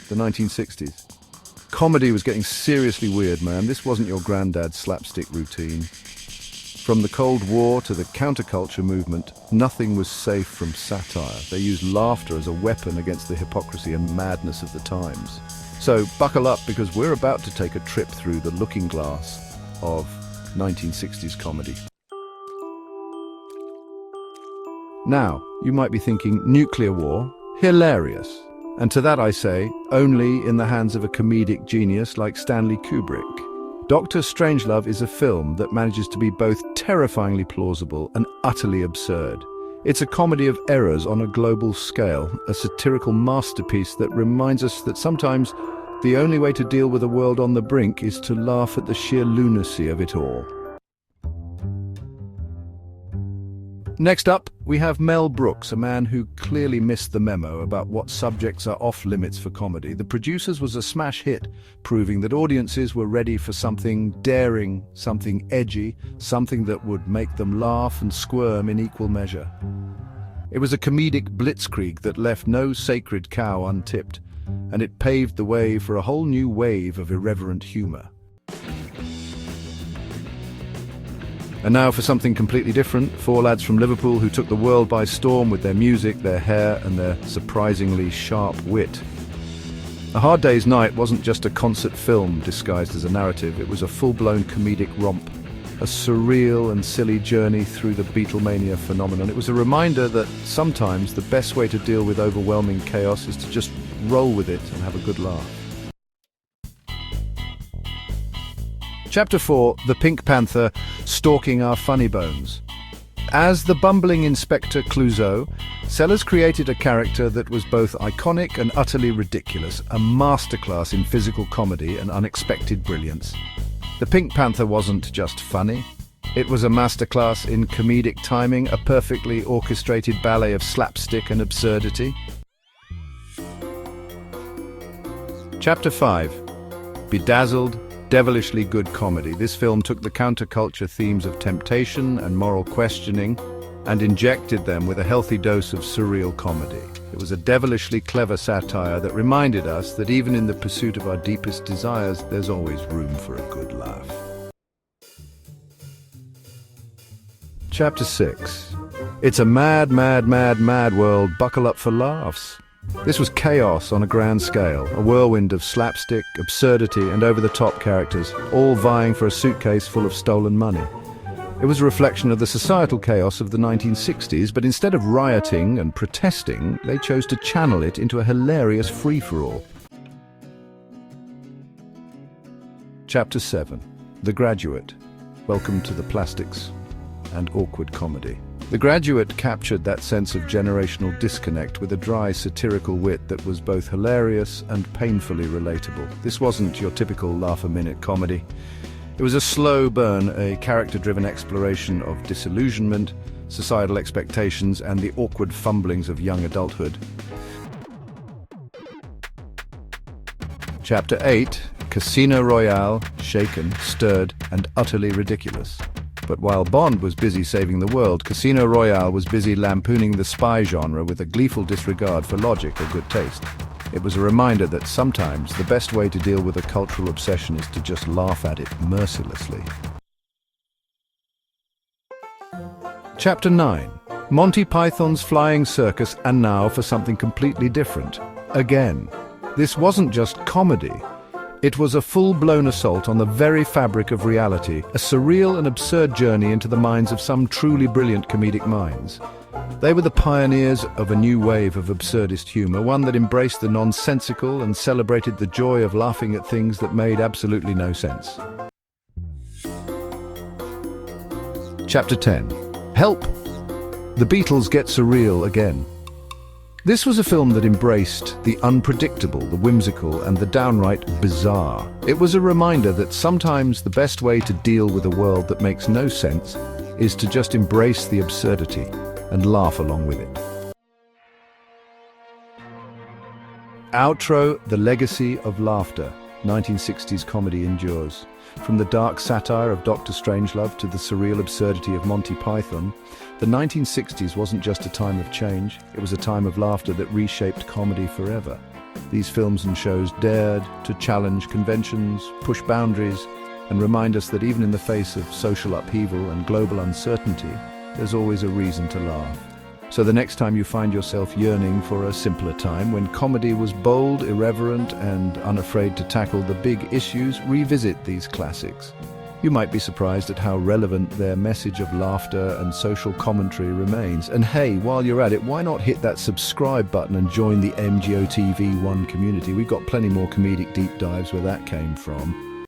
the 1960s. Comedy was getting seriously weird, man. This wasn't your granddad's slapstick routine. From the Cold War to the counterculture movement, nothing was safe from satire. They used laughter as a weapon against the hypocrisy and madness of the times. So buckle up, because we're about to take a trip through the looking glass of 1960s comedy. Now, you might be thinking, nuclear war? Hilarious. And to that I say, only in the hands of a comedic genius like Stanley Kubrick. Dr. Strangelove is a film that manages to be both terrifyingly plausible and utterly absurd. It's a comedy of errors on a global scale, a satirical masterpiece that reminds us that sometimes the only way to deal with a world on the brink is to laugh at the sheer lunacy of it all. Next up, we have Mel Brooks, a man who clearly missed the memo about what subjects are off-limits for comedy. The Producers was a smash hit, proving that audiences were ready for something daring, something edgy, something that would make them laugh and squirm in equal measure. It was a comedic blitzkrieg that left no sacred cow untipped, and it paved the way for a whole new wave of irreverent humor. And now for something completely different, four lads from Liverpool who took the world by storm with their music, their hair, and their surprisingly sharp wit. A Hard Day's Night wasn't just a concert film disguised as a narrative, it was a full-blown comedic romp, a surreal and silly journey through the Beatlemania phenomenon. It was a reminder that sometimes the best way to deal with overwhelming chaos is to just roll with it and have a good laugh. Chapter 4, The Pink Panther Stalking Our Funny Bones. As the bumbling Inspector Clouseau, Sellers created a character that was both iconic and utterly ridiculous, a masterclass in physical comedy and unexpected brilliance. The Pink Panther wasn't just funny, it was a masterclass in comedic timing, a perfectly orchestrated ballet of slapstick and absurdity. Chapter 5, Bedazzled, Devilishly good comedy. This film took the counterculture themes of temptation and moral questioning and injected them with a healthy dose of surreal comedy. It was a devilishly clever satire that reminded us that even in the pursuit of our deepest desires, there's always room for a good laugh. Chapter 6. It's a mad, mad, mad, mad world. Buckle up for laughs. This was chaos on a grand scale, a whirlwind of slapstick, absurdity, and over-the-top characters, all vying for a suitcase full of stolen money. It was a reflection of the societal chaos of the 1960s, but instead of rioting and protesting, they chose to channel it into a hilarious free-for-all. Chapter 7. The Graduate. Welcome to the plastics and awkward comedy. The Graduate captured that sense of generational disconnect with a dry, satirical wit that was both hilarious and painfully relatable. This wasn't your typical laugh-a-minute comedy. It was a slow burn, a character-driven exploration of disillusionment, societal expectations, and the awkward fumblings of young adulthood. Chapter 8, Casino Royale, shaken, stirred, and utterly ridiculous. But while Bond was busy saving the world, Casino Royale was busy lampooning the spy genre with a gleeful disregard for logic or good taste. It was a reminder that sometimes the best way to deal with a cultural obsession is to just laugh at it mercilessly. Chapter 9. Monty Python's Flying Circus, and now for something completely different. Again. This wasn't just comedy. It was a full-blown assault on the very fabric of reality, a surreal and absurd journey into the minds of some truly brilliant comedic minds. They were the pioneers of a new wave of absurdist humor, one that embraced the nonsensical and celebrated the joy of laughing at things that made absolutely no sense. Chapter 10. Help! The Beatles get surreal again. This was a film that embraced the unpredictable, the whimsical, and the downright bizarre. It was a reminder that sometimes the best way to deal with a world that makes no sense is to just embrace the absurdity and laugh along with it. Outro, The Legacy of Laughter. 1960s comedy endures. From the dark satire of Dr. Strangelove to the surreal absurdity of Monty Python, the 1960s wasn't just a time of change, it was a time of laughter that reshaped comedy forever. These films and shows dared to challenge conventions, push boundaries, and remind us that even in the face of social upheaval and global uncertainty, there's always a reason to laugh. So the next time you find yourself yearning for a simpler time, when comedy was bold, irreverent, and unafraid to tackle the big issues, revisit these classics. You might be surprised at how relevant their message of laughter and social commentary remains. And hey, while you're at it, why not hit that subscribe button and join the emgotv1 community? We've got plenty more comedic deep dives where that came from.